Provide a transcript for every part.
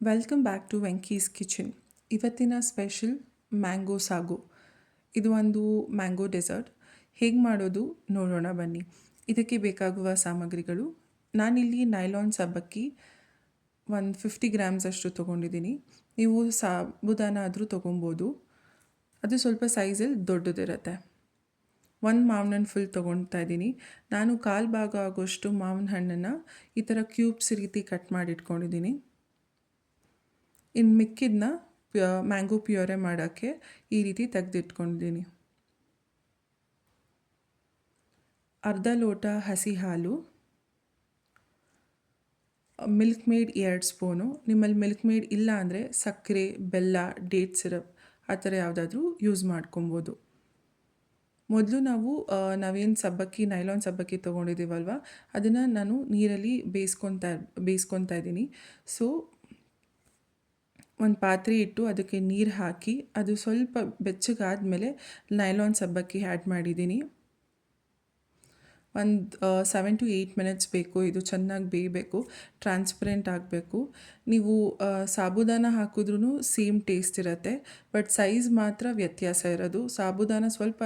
Welcome back to Venky's kitchen. ಇವತ್ತಿನ special mango sagu. ಇದು ಒಂದು ಮ್ಯಾಂಗೋ ಡೆಸರ್ಟ್. ಹೇಗೆ ಮಾಡೋದು ನೋಡೋಣ ಬನ್ನಿ. ಇದಕ್ಕೆ ಬೇಕಾಗುವ ಸಾಮಗ್ರಿಗಳು: ನಾನಿಲ್ಲಿ ನೈಲಾನ್ ಸಬ್ಬಕ್ಕಿ 150 ಗ್ರಾಮ್ಸ್ ಅಷ್ಟು ತೊಗೊಂಡಿದ್ದೀನಿ. ನೀವು ಸಾಬುದಾನ ಆದರೂ ತೊಗೊಬೋದು, ಅದು ಸ್ವಲ್ಪ ಸೈಜಲ್ಲಿ ದೊಡ್ಡದಿರುತ್ತೆ. ಒಂದು ಮಾವಿನ ಹಣ್ಣು ಫುಲ್ ತೊಗೊಳ್ತಾ ಇದ್ದೀನಿ. ನಾನು ಕಾಲು ಭಾಗ ಆಗೋಷ್ಟು ಮಾವಿನ ಹಣ್ಣನ್ನು ಈ ಥರ ಕ್ಯೂಬ್ಸ್ ರೀತಿ ಕಟ್ ಮಾಡಿ ಇಟ್ಕೊಂಡಿದ್ದೀನಿ. ಇನ್ನು ಮಿಕ್ಕಿದ್ದನ್ನ ಮ್ಯಾಂಗೋ ಪ್ಯೂರೆ ಮಾಡೋಕ್ಕೆ ಈ ರೀತಿ ತೆಗೆದಿಟ್ಕೊಂಡಿದ್ದೀನಿ. ಅರ್ಧ ಲೋಟ ಹಸಿ ಹಾಲು, ಮಿಲ್ಕ್ ಮೇಡ್ 2 ಸ್ಪೂನು. ನಿಮ್ಮಲ್ಲಿ ಮಿಲ್ಕ್ ಮೇಡ್ ಇಲ್ಲ ಅಂದರೆ ಸಕ್ಕರೆ, ಬೆಲ್ಲ, ಡೇಟ್ ಸಿರಪ್ ಆ ಥರ ಯಾವುದಾದ್ರೂ ಯೂಸ್ ಮಾಡ್ಕೊಬೋದು. ಮೊದಲು ನಾವೇನು ನೈಲಾನ್ ಸಬ್ಬಕ್ಕಿ ತೊಗೊಂಡಿದ್ದೀವಲ್ವ, ಅದನ್ನು ನಾನು ನೀರಲ್ಲಿ ಬೇಯಿಸ್ಕೊತಾ ಇದ್ದೀನಿ. ಸೊ ಒಂದು ಪಾತ್ರೆ ಇಟ್ಟು ಅದಕ್ಕೆ ನೀರು ಹಾಕಿ ಅದು ಸ್ವಲ್ಪ ಬೆಚ್ಚಗಾದಮೇಲೆ ನೈಲಾನ್ ಸಬ್ಬಕ್ಕಿ ಆ್ಯಡ್ ಮಾಡಿದ್ದೀನಿ. ಒಂದು 7 to 8 ಮಿನಿಟ್ಸ್ ಬೇಕು. ಇದು ಚೆನ್ನಾಗಿ ಬೇಯಬೇಕು, ಟ್ರಾನ್ಸ್ಪರೆಂಟ್ ಆಗಬೇಕು. ನೀವು ಸಾಬುದಾನ ಹಾಕಿದ್ರೂ ಸೇಮ್ ಟೇಸ್ಟ್ ಇರುತ್ತೆ, ಬಟ್ ಸೈಜ್ ಮಾತ್ರ ವ್ಯತ್ಯಾಸ ಇರೋದು. ಸಾಬುದಾನ ಸ್ವಲ್ಪ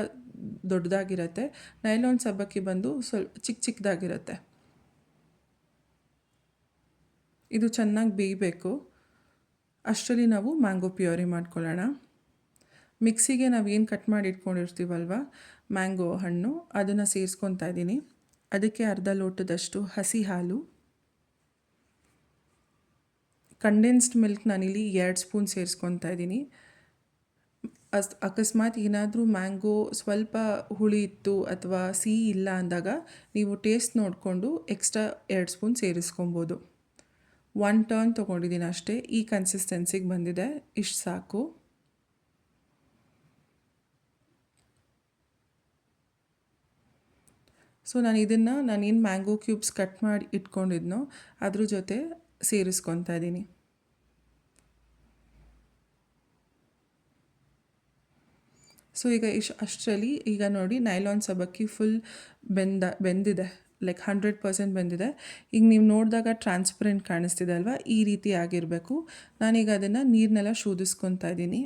ದೊಡ್ಡದಾಗಿರುತ್ತೆ, ನೈಲಾನ್ ಸಬ್ಬಕ್ಕಿ ಬಂದು ಸ್ವಲ್ಪ ಚಿಕ್ಕದಾಗಿರುತ್ತೆ. ಇದು ಚೆನ್ನಾಗಿ ಬೇಯಬೇಕು. ಅಷ್ಟರಲ್ಲಿ ನಾವು ಮ್ಯಾಂಗೋ ಪ್ಯೂರಿ ಮಾಡ್ಕೊಳ್ಳೋಣ. ಮಿಕ್ಸಿಗೆ ನಾವೇನು ಕಟ್ ಮಾಡಿ ಇಟ್ಕೊಂಡಿರ್ತೀವಲ್ವ ಮ್ಯಾಂಗೋ ಹಣ್ಣು, ಅದನ್ನು ಸೇರಿಸ್ಕೊತಾ ಇದ್ದೀನಿ. ಅದಕ್ಕೆ ಅರ್ಧ ಲೋಟದಷ್ಟು ಹಸಿ ಹಾಲು, ಕಂಡೆನ್ಸ್ಡ್ ಮಿಲ್ಕ್ ನಾನಿಲ್ಲಿ 2 ಸ್ಪೂನ್ ಸೇರಿಸ್ಕೊತಾ ಇದ್ದೀನಿ. ಅಕಸ್ಮಾತ್ ಏನಾದರೂ ಮ್ಯಾಂಗೋ ಸ್ವಲ್ಪ ಹುಳಿ ಇತ್ತು ಅಥವಾ ಸಿಹಿ ಇಲ್ಲ ಅಂದಾಗ ನೀವು ಟೇಸ್ಟ್ ನೋಡಿಕೊಂಡು ಎಕ್ಸ್ಟ್ರಾ 2 ಸ್ಪೂನ್ ಸೇರಿಸ್ಕೊಬೋದು. 1 ಟರ್ನ್ ತೊಗೊಂಡಿದ್ದೀನಿ ಅಷ್ಟೇ. ಈ ಕನ್ಸಿಸ್ಟೆನ್ಸಿಗೆ ಬಂದಿದೆ, ಇಷ್ಟು ಸಾಕು. ಸೊ ನಾನೇನು ಮ್ಯಾಂಗೋ ಕ್ಯೂಬ್ಸ್ ಕಟ್ ಮಾಡಿ ಇಟ್ಕೊಂಡಿದ್ನೋ ಅದ್ರ ಜೊತೆ ಸೇರಿಸ್ಕೊತಾ ಇದ್ದೀನಿ. ಸೊ ಅಷ್ಟರಲ್ಲಿ ಈಗ ನೋಡಿ ನೈಲಾನ್ ಸಬ್ಬಕ್ಕಿ ಫುಲ್ ಬೆಂದಿದೆ, ಲೈಕ್ 100% ಬೆಂದಿದೆ. ಈಗ ನೀವು ನೋಡಿದಾಗ ಟ್ರಾನ್ಸ್ಪರೆಂಟ್ ಕಾಣಿಸ್ತಿದೆ ಅಲ್ವಾ, ಈ ರೀತಿ ಆಗಿರಬೇಕು. ನಾನೀಗ ಅದನ್ನು ನೀರನ್ನೆಲ್ಲ ಶೋಧಿಸ್ಕೊತಾ ಇದ್ದೀನಿ.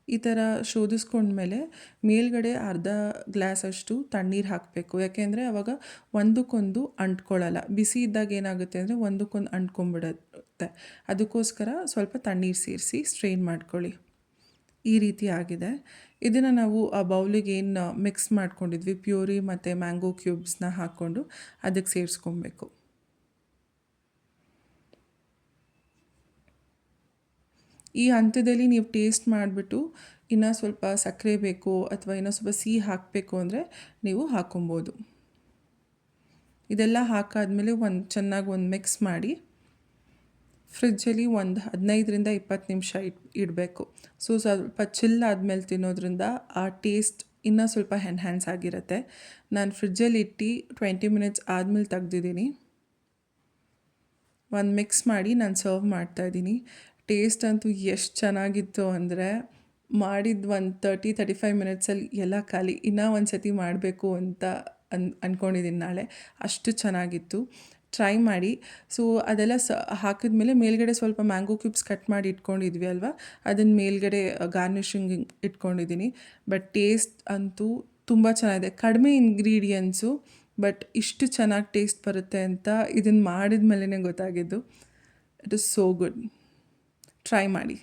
ಈ ಥರ ಶೋಧಿಸ್ಕೊಂಡ್ಮೇಲೆ ಮೇಲ್ಗಡೆ ಅರ್ಧ ಗ್ಲಾಸಷ್ಟು ತಣ್ಣೀರು ಹಾಕಬೇಕು. ಯಾಕೆಂದರೆ ಆವಾಗ ಒಂದಕ್ಕೊಂದು ಅಂಟ್ಕೊಳ್ಳಲ್ಲ. ಬಿಸಿ ಇದ್ದಾಗ ಏನಾಗುತ್ತೆ ಅಂದರೆ ಒಂದಕ್ಕೊಂದು ಅಂಟ್ಕೊಂಡ್ಬಿಡುತ್ತೆ. ಅದಕ್ಕೋಸ್ಕರ ಸ್ವಲ್ಪ ತಣ್ಣೀರು ಸೇರಿಸಿ ಸ್ಟ್ರೈನ್ ಮಾಡ್ಕೊಳ್ಳಿ. ಈ ರೀತಿ ಆಗಿದೆ. ಇದನ್ನು ನಾವು ಆ ಬೌಲಿಗೆ ಏನು ಮಿಕ್ಸ್ ಮಾಡ್ಕೊಂಡಿದ್ವಿ ಪ್ಯೂರಿ ಮತ್ತು ಮ್ಯಾಂಗೋ ಕ್ಯೂಬ್ಸ್ನ ಹಾಕ್ಕೊಂಡು ಅದಕ್ಕೆ ಸೇರಿಸ್ಕೊಬೇಕು. ಈ ಹಂತದಲ್ಲಿ ನೀವು ಟೇಸ್ಟ್ ಮಾಡಿಬಿಟ್ಟು ಇನ್ನೂ ಸ್ವಲ್ಪ ಸಕ್ಕರೆ ಬೇಕು ಅಥವಾ ಇನ್ನೂ ಸ್ವಲ್ಪ ಸಿಹಿ ಹಾಕಬೇಕು ಅಂದರೆ ನೀವು ಹಾಕ್ಕೊಬೋದು. ಇದೆಲ್ಲ ಹಾಕಾದ್ಮೇಲೆ ಚೆನ್ನಾಗಿ ಒಂದು ಮಿಕ್ಸ್ ಮಾಡಿ ಫ್ರಿಜ್ಜಲ್ಲಿ ಒಂದು 15ರಿಂದ 20 ನಿಮಿಷ ಇಡಬೇಕು. ಸೊ ಸ್ವಲ್ಪ ಚಿಲ್ ಆದಮೇಲೆ ತಿನ್ನೋದ್ರಿಂದ ಆ ಟೇಸ್ಟ್ ಇನ್ನೂ ಸ್ವಲ್ಪ ಎನ್ಹ್ಯಾನ್ಸ್ ಆಗಿರುತ್ತೆ. ನಾನು ಫ್ರಿಜ್ಜಲ್ಲಿ ಇಟ್ಟು 20 ಮಿನಿಟ್ಸ್ ಆದಮೇಲೆ ತೆಗ್ದಿದ್ದೀನಿ. ಒಂದು ಮಿಕ್ಸ್ ಮಾಡಿ ನಾನು ಸರ್ವ್ ಮಾಡ್ತಾಯಿದ್ದೀನಿ. ಟೇಸ್ಟ್ ಅಂತೂ ಎಷ್ಟು ಚೆನ್ನಾಗಿತ್ತು ಅಂದರೆ ಮಾಡಿದ್ದು ಒಂದು 30-35 ಮಿನಿಟ್ಸಲ್ಲಿ ಎಲ್ಲ ಖಾಲಿ. ಇನ್ನೂ ಒಂದು ಸತಿ ಮಾಡಬೇಕು ಅಂತ ಅಂದ್ಕೊಂಡಿದ್ದೀನಿ ನಾಳೆ, ಅಷ್ಟು ಚೆನ್ನಾಗಿತ್ತು. ಟ್ರೈ ಮಾಡಿ. ಸೊ ಅದೆಲ್ಲ ಹಾಕಿದ್ಮೇಲೆ ಮೇಲ್ಗಡೆ ಸ್ವಲ್ಪ ಮ್ಯಾಂಗೋ ಕ್ಯೂಬ್ಸ್ ಕಟ್ ಮಾಡಿ ಇಟ್ಕೊಂಡಿದ್ವಿ ಅಲ್ವಾ, ಅದನ್ನು ಮೇಲ್ಗಡೆ ಗಾರ್ನಿಷಿಂಗ್ ಇಟ್ಕೊಂಡಿದ್ದೀನಿ. ಬಟ್ ಟೇಸ್ಟ್ ಅಂತೂ ತುಂಬ ಚೆನ್ನಾಗಿದೆ. ಕಡಿಮೆ ಇಂಗ್ರೀಡಿಯೆಂಟ್ಸು, ಬಟ್ ಇಷ್ಟು ಚೆನ್ನಾಗಿ ಟೇಸ್ಟ್ ಬರುತ್ತೆ ಅಂತ ಇದನ್ನು ಮಾಡಿದ ಮೇಲೇ ಗೊತ್ತಾಗಿದ್ದು. It is so good. Try ಮಾಡಿ.